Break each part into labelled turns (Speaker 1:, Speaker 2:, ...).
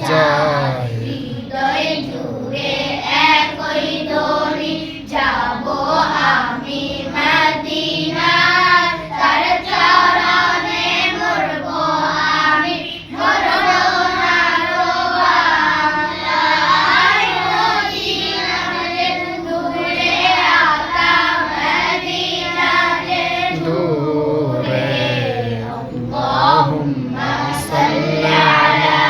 Speaker 1: যায়।
Speaker 2: হৃদয় জুড়ে একই ধ্বনি, যাবো আমি মদিনায়, তার চরণে মরবো আমি, মরবো না গো বাংলায়। মদিনা যে দূরে, আকা মদিনা যে
Speaker 1: দূরে। আল্লাহুম্মা সাল্লি আলা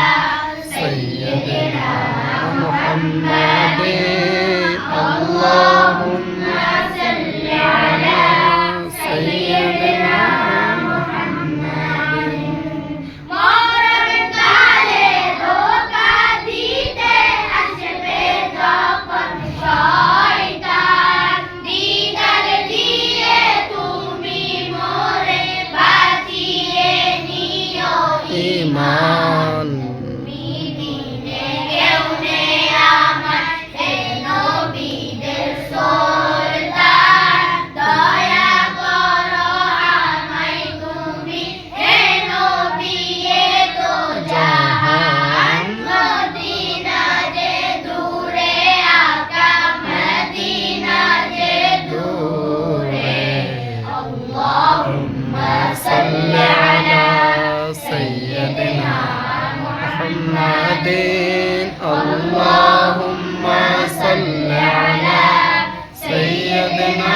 Speaker 1: সাইয়্যিদিনা মুহাম্মাদিন। আল্লাহুম্মা সাল্লি আলা সাইয়্যিদিনা মুহাম্মাদিন।
Speaker 2: মরণকালে ধোঁকা দিতে আসবে যখন শয়তান, দিদার দিয়ে তুমি মোরে বাঁচিয়ে নিও
Speaker 1: ঈমান।
Speaker 2: তুমি বিনে কেউ নেই আমার, হে নবীদের সুলতান। দয়া করো আমায় তুমি, হে নবী এ তো জাহান। মদিনা যে দূরে, আকা মদিনা যে দূরে। আল্লাহুম্মা সাল্লি আলা
Speaker 1: সাইয়্যিদিনা মুহাম্মাদিন। আল্লাহুম্মা সাল্লি আলা সাইয়্যিদিনা